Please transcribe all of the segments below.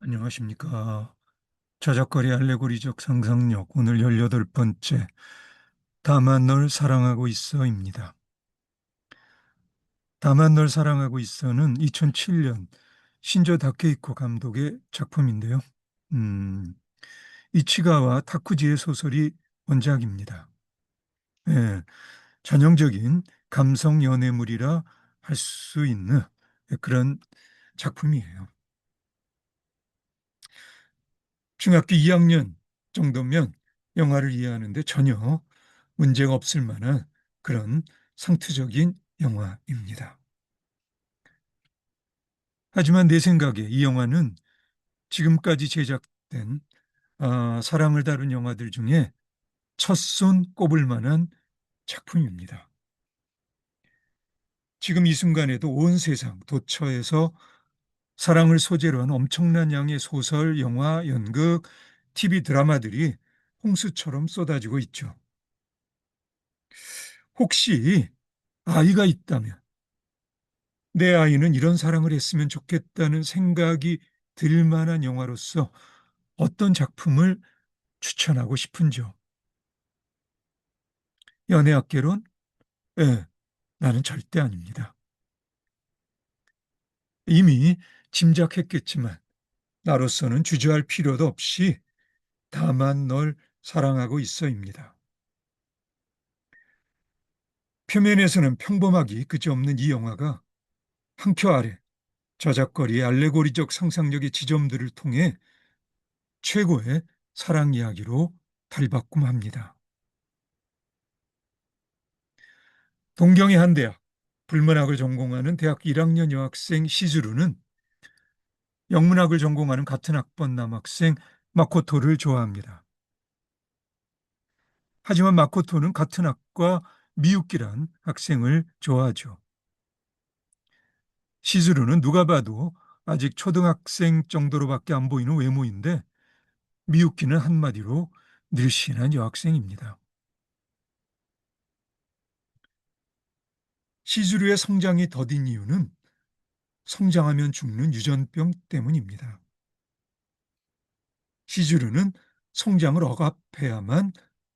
안녕하십니까. 자작거리 알레고리적 상상력 오늘 18번째 다만 널 사랑하고 있어입니다. 다만 널 사랑하고 있어는 2007년 신조 다케이코 감독의 작품인데요. 이치가와 타쿠지의 소설이 원작입니다. 예, 전형적인 감성 연애물이라 할 수 있는 그런 작품이에요. 중학교 2학년 정도면 영화를 이해하는데 전혀 문제가 없을 만한 그런 상투적인 영화입니다. 하지만 내 생각에 이 영화는 지금까지 제작된 사랑을 다룬 영화들 중에 첫손 꼽을 만한 작품입니다. 지금 이 순간에도 온 세상 도처에서 사랑을 소재로 한 엄청난 양의 소설, 영화, 연극, TV 드라마들이 홍수처럼 쏟아지고 있죠. 혹시 아이가 있다면 내 아이는 이런 사랑을 했으면 좋겠다는 생각이 들 만한 영화로서 어떤 작품을 추천하고 싶은지요? 연애학개론? 예, 나는 절대 아닙니다. 이미 짐작했겠지만 나로서는 주저할 필요도 없이 다만 널 사랑하고 있어입니다. 표면에서는 평범하기 그지없는 이 영화가 한 표 아래 저작거리의 알레고리적 상상력의 지점들을 통해 최고의 사랑 이야기로 탈바꿈합니다. 동경의 한 대학, 불문학을 전공하는 대학 1학년 여학생 시즈루는 영문학을 전공하는 같은 학번 남학생 마코토를 좋아합니다. 하지만 마코토는 같은 학과 미유키란 학생을 좋아하죠. 시즈루는 누가 봐도 아직 초등학생 정도로밖에 안 보이는 외모인데 미유키는 한마디로 늘씬한 여학생입니다. 시즈루의 성장이 더딘 이유는 성장하면 죽는 유전병 때문입니다. 시즈루는 성장을 억압해야만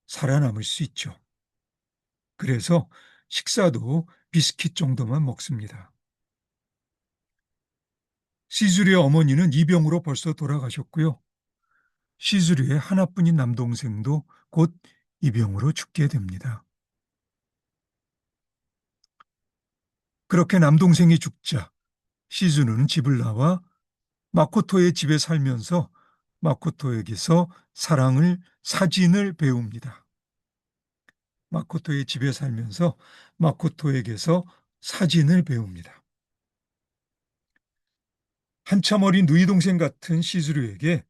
살아남을 수 있죠. 그래서 식사도 비스킷 정도만 먹습니다. 시즈루의 어머니는 이 병으로 벌써 돌아가셨고요. 시즈루의 하나뿐인 남동생도 곧 이 병으로 죽게 됩니다. 그렇게 남동생이 죽자 시즈루는 집을 나와 마코토의 집에 살면서 마코토에게서 사진을 배웁니다. 마코토의 집에 살면서 마코토에게서 사진을 배웁니다. 한참 어린 누이 동생 같은 시즈루에게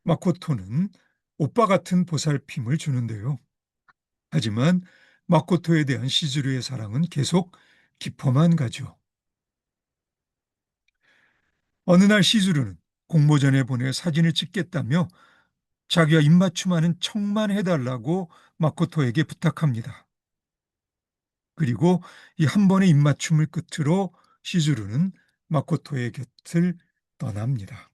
마코토는 오빠 같은 보살핌을 주는데요. 하지만 마코토에 대한 시즈루의 사랑은 계속 깊어만 가죠. 어느 날 시즈루는 공모전에 보낼 사진을 찍겠다며 자기와 입맞춤하는 척만 해달라고 마코토에게 부탁합니다. 그리고 이 한 번의 입맞춤을 끝으로 시즈루는 마코토의 곁을 떠납니다.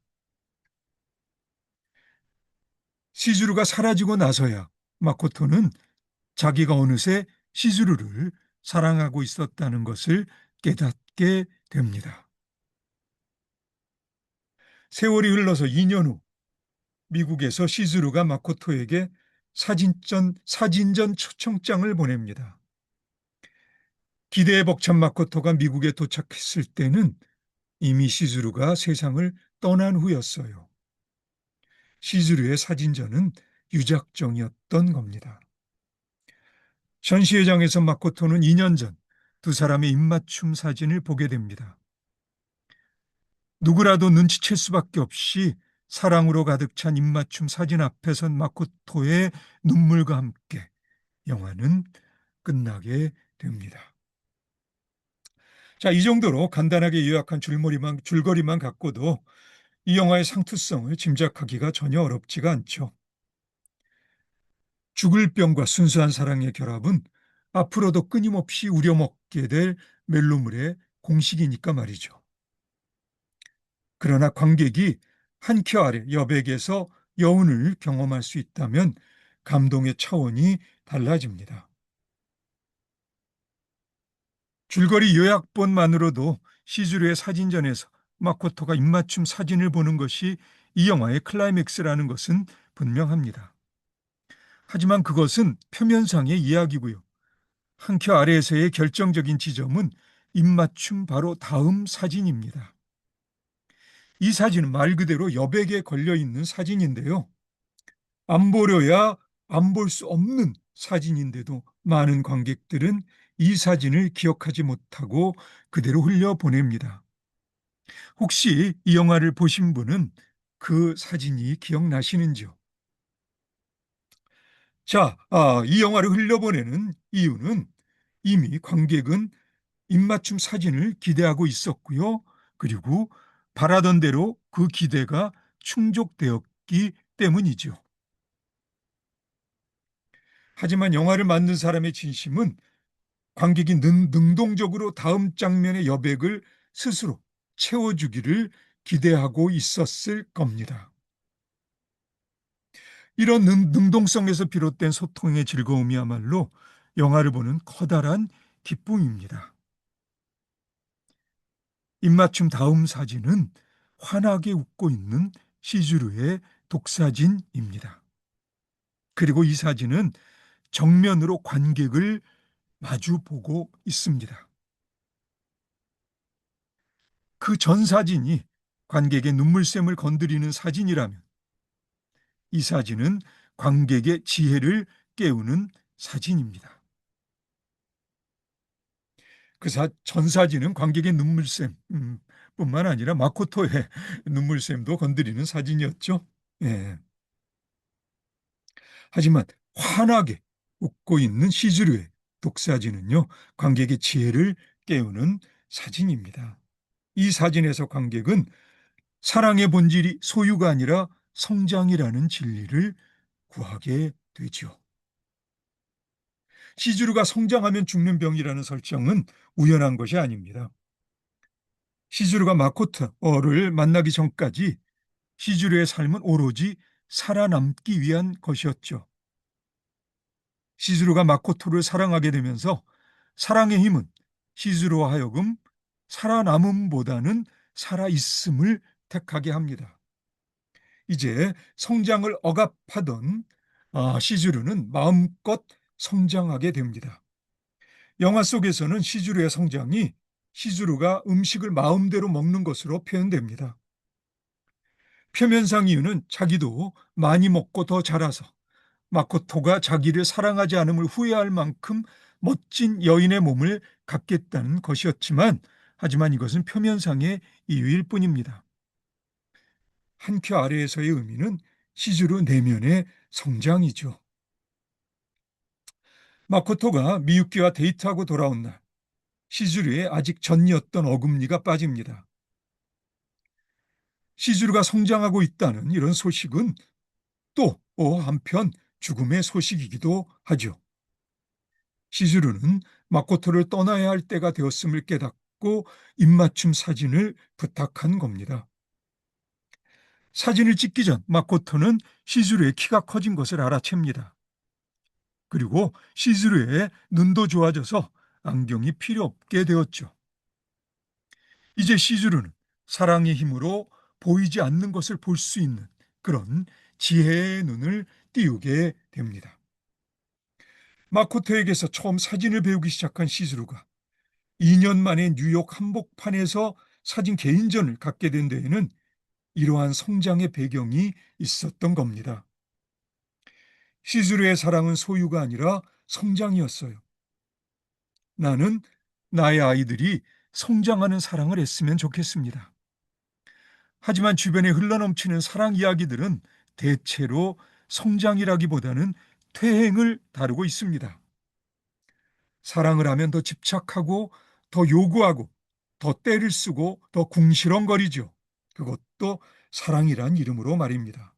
시즈루가 사라지고 나서야 마코토는 자기가 어느새 시즈루를 사랑하고 있었다는 것을 깨닫게 됩니다. 세월이 흘러서 2년 후 미국에서 시즈루가 마코토에게 사진전 초청장을 보냅니다. 기대에 벅찬 마코토가 미국에 도착했을 때는 이미 시즈루가 세상을 떠난 후였어요. 시즈루의 사진전은 유작정이었던 겁니다. 전시회장에서 마코토는 2년 전 두 사람의 입맞춤 사진을 보게 됩니다. 누구라도 눈치챌 수밖에 없이 사랑으로 가득 찬 입맞춤 사진 앞에 선 마코토의 눈물과 함께 영화는 끝나게 됩니다. 자, 이 정도로 간단하게 요약한 줄거리만 갖고도 이 영화의 상투성을 짐작하기가 전혀 어렵지가 않죠. 죽을 병과 순수한 사랑의 결합은 앞으로도 끊임없이 우려먹게 될 멜로물의 공식이니까 말이죠. 그러나 관객이 한 켜 아래 여백에서 여운을 경험할 수 있다면 감동의 차원이 달라집니다. 줄거리 요약본만으로도 시즈루의 사진전에서 마코토가 입맞춤 사진을 보는 것이 이 영화의 클라이맥스라는 것은 분명합니다. 하지만 그것은 표면상의 이야기고요. 한 켜 아래에서의 결정적인 지점은 입맞춤 바로 다음 사진입니다. 이 사진은 말 그대로 여백에 걸려 있는 사진인데요. 안 보려야 안 볼 수 없는 사진인데도 많은 관객들은 이 사진을 기억하지 못하고 그대로 흘려보냅니다. 혹시 이 영화를 보신 분은 그 사진이 기억나시는지요? 자, 이 영화를 흘려보내는 이유는 이미 관객은 입맞춤 사진을 기대하고 있었고요. 그리고 바라던 대로 그 기대가 충족되었기 때문이죠. 하지만 영화를 만든 사람의 진심은 관객이 능동적으로 다음 장면의 여백을 스스로 채워주기를 기대하고 있었을 겁니다. 이런 능동성에서 비롯된 소통의 즐거움이야말로 영화를 보는 커다란 기쁨입니다. 입맞춤 다음 사진은 환하게 웃고 있는 시즈루의 독사진입니다. 그리고 이 사진은 정면으로 관객을 마주 보고 있습니다. 그 전 사진이 관객의 눈물샘을 건드리는 사진이라면 이 사진은 관객의 지혜를 깨우는 사진입니다. 전 사진은 관객의 눈물샘 뿐만 아니라 마코토의 눈물샘도 건드리는 사진이었죠. 예. 하지만 환하게 웃고 있는 시즈루의 독사진은요, 관객의 지혜를 깨우는 사진입니다. 이 사진에서 관객은 사랑의 본질이 소유가 아니라 성장이라는 진리를 구하게 되죠. 시즈루가 성장하면 죽는 병이라는 설정은 우연한 것이 아닙니다. 시즈루가 마코토를 만나기 전까지 시즈루의 삶은 오로지 살아남기 위한 것이었죠. 시즈루가 마코토를 사랑하게 되면서 사랑의 힘은 시즈루와 하여금 살아남음보다는 살아있음을 택하게 합니다. 이제 성장을 억압하던 시즈루는 마음껏 성장하게 됩니다. 영화 속에서는 시즈루의 성장이 시즈루가 음식을 마음대로 먹는 것으로 표현됩니다. 표면상 이유는 자기도 많이 먹고 더 자라서 마코토가 자기를 사랑하지 않음을 후회할 만큼 멋진 여인의 몸을 갖겠다는 것이었지만 하지만 이것은 표면상의 이유일 뿐입니다. 한 큐 아래에서의 의미는 시즈루 내면의 성장이죠. 마코토가 미유키와 데이트하고 돌아온 날 시즈루의 아직 전이었던 어금니가 빠집니다. 시즈루가 성장하고 있다는 이런 소식은 또 한편 죽음의 소식이기도 하죠. 시즈루는 마코토를 떠나야 할 때가 되었음을 깨닫고 입맞춤 사진을 부탁한 겁니다. 사진을 찍기 전 마코토는 시즈루의 키가 커진 것을 알아챕니다. 그리고 시즈루의 눈도 좋아져서 안경이 필요 없게 되었죠. 이제 시즈루는 사랑의 힘으로 보이지 않는 것을 볼 수 있는 그런 지혜의 눈을 띄우게 됩니다. 마코토에게서 처음 사진을 배우기 시작한 시즈루가 2년 만에 뉴욕 한복판에서 사진 개인전을 갖게 된 데에는 이러한 성장의 배경이 있었던 겁니다. 시즈루의 사랑은 소유가 아니라 성장이었어요. 나는 나의 아이들이 성장하는 사랑을 했으면 좋겠습니다. 하지만 주변에 흘러넘치는 사랑 이야기들은 대체로 성장이라기보다는 퇴행을 다루고 있습니다. 사랑을 하면 더 집착하고 더 요구하고 더 때를 쓰고 더 궁시렁거리죠. 그것도 사랑이란 이름으로 말입니다.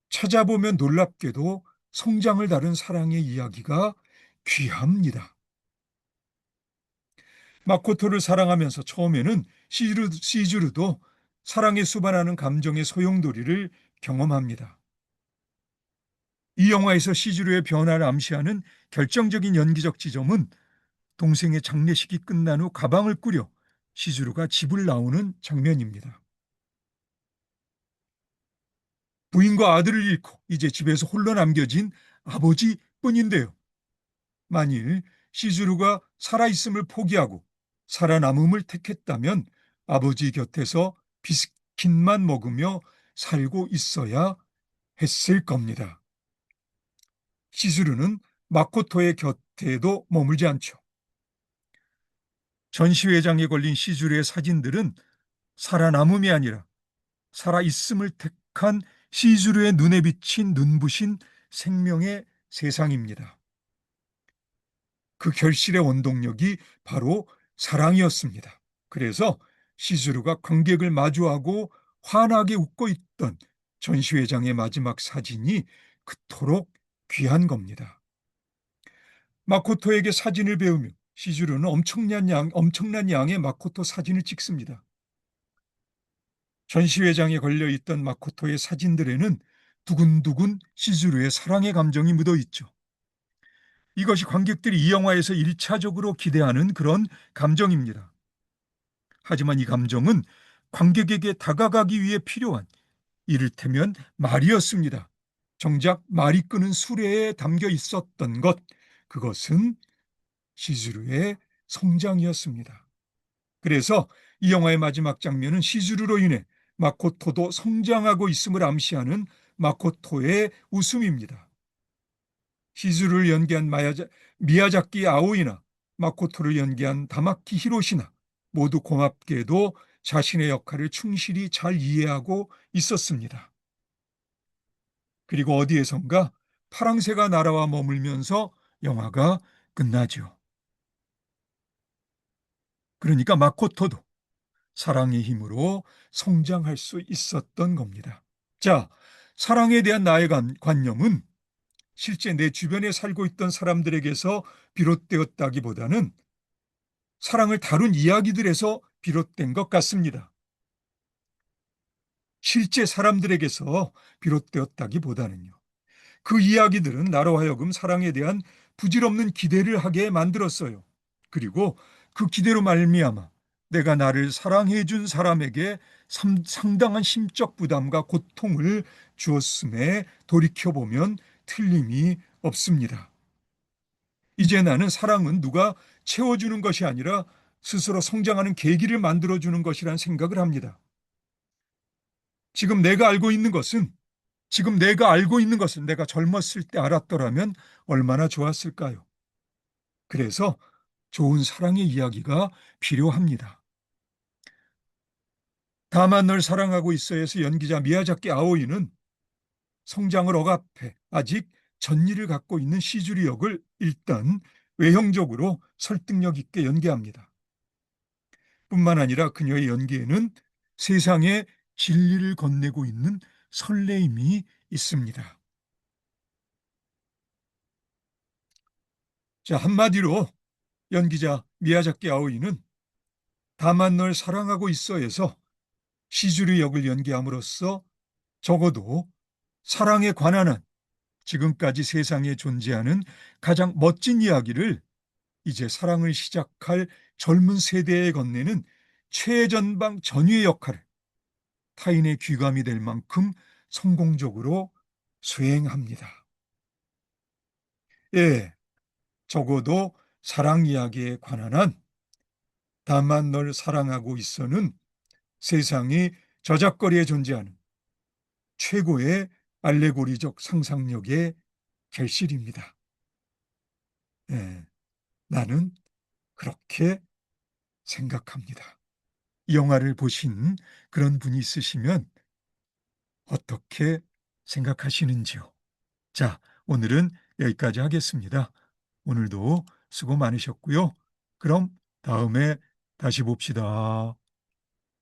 찾아보면 놀랍게도 성장을 다룬 사랑의 이야기가 귀합니다. 마코토를 사랑하면서 처음에는 시즈루도 사랑에 수반하는 감정의 소용돌이를 경험합니다. 이 영화에서 시즈루의 변화를 암시하는 결정적인 연기적 지점은 동생의 장례식이 끝난 후 가방을 꾸려 시즈루가 집을 나오는 장면입니다. 부인과 아들을 잃고 이제 집에서 홀로 남겨진 아버지뿐인데요. 만일 시즈루가 살아있음을 포기하고 살아남음을 택했다면 아버지 곁에서 비스킷만 먹으며 살고 있어야 했을 겁니다. 시즈루는 마코토의 곁에도 머물지 않죠. 전시회장에 걸린 시즈루의 사진들은 살아남음이 아니라 살아있음을 택한 시즈루의 눈에 비친 눈부신 생명의 세상입니다. 그 결실의 원동력이 바로 사랑이었습니다. 그래서 시즈루가 관객을 마주하고 환하게 웃고 있던 전시회장의 마지막 사진이 그토록 귀한 겁니다. 마코토에게 사진을 배우며 시즈루는 엄청난 양의 마코토 사진을 찍습니다. 전시회장에 걸려있던 마코토의 사진들에는 두근두근 시즈루의 사랑의 감정이 묻어 있죠. 이것이 관객들이 이 영화에서 1차적으로 기대하는 그런 감정입니다. 하지만 이 감정은 관객에게 다가가기 위해 필요한 이를테면 말이었습니다. 정작 말이 끄는 수레에 담겨 있었던 것, 그것은 시즈루의 성장이었습니다. 그래서 이 영화의 마지막 장면은 시즈루로 인해 마코토도 성장하고 있음을 암시하는 마코토의 웃음입니다. 시즈루를 연기한 미야자키 아오이나 마코토를 연기한 다마키 히로시나 모두 고맙게도 자신의 역할을 충실히 잘 이해하고 있었습니다. 그리고 어디에선가 파랑새가 날아와 머물면서 영화가 끝나죠. 그러니까 마코토도 사랑의 힘으로 성장할 수 있었던 겁니다. 자, 사랑에 대한 나의 관념은 실제 내 주변에 살고 있던 사람들에게서 비롯되었다기보다는 사랑을 다룬 이야기들에서 비롯된 것 같습니다. 실제 사람들에게서 비롯되었다기보다는요. 그 이야기들은 나로 하여금 사랑에 대한 부질없는 기대를 하게 만들었어요. 그리고 그 기대로 말미암아 내가 나를 사랑해 준 사람에게 상당한 심적 부담과 고통을 주었음에 돌이켜보면 틀림이 없습니다. 이제 나는 사랑은 누가 채워주는 것이 아니라 스스로 성장하는 계기를 만들어주는 것이란 생각을 합니다. 지금 내가 알고 있는 것은 내가 젊었을 때 알았더라면 얼마나 좋았을까요? 그래서 좋은 사랑의 이야기가 필요합니다. 다만 널 사랑하고 있어에서 연기자 미야자키 아오이는 성장을 억압해 아직 전의를 갖고 있는 시즈루 역을 일단 외형적으로 설득력 있게 연기합니다. 뿐만 아니라 그녀의 연기에는 세상에 진리를 건네고 있는 설레임이 있습니다. 자, 한마디로 연기자 미야자키 아오이는 다만 널 사랑하고 있어에서 시즈루 역을 연기함으로써 적어도 사랑에 관한 한 지금까지 세상에 존재하는 가장 멋진 이야기를 이제 사랑을 시작할 젊은 세대에 건네는 최전방 전위의 역할을 타인의 귀감이 될 만큼 성공적으로 수행합니다. 예, 적어도 사랑 이야기에 관한 한 다만 널 사랑하고 있어는 세상이 저작거리에 존재하는 최고의 알레고리적 상상력의 결실입니다. 예, 나는 그렇게 생각합니다. 이 영화를 보신 그런 분이 있으시면 어떻게 생각하시는지요? 자, 오늘은 여기까지 하겠습니다. 오늘도 수고 많으셨고요. 그럼 다음에 다시 봅시다.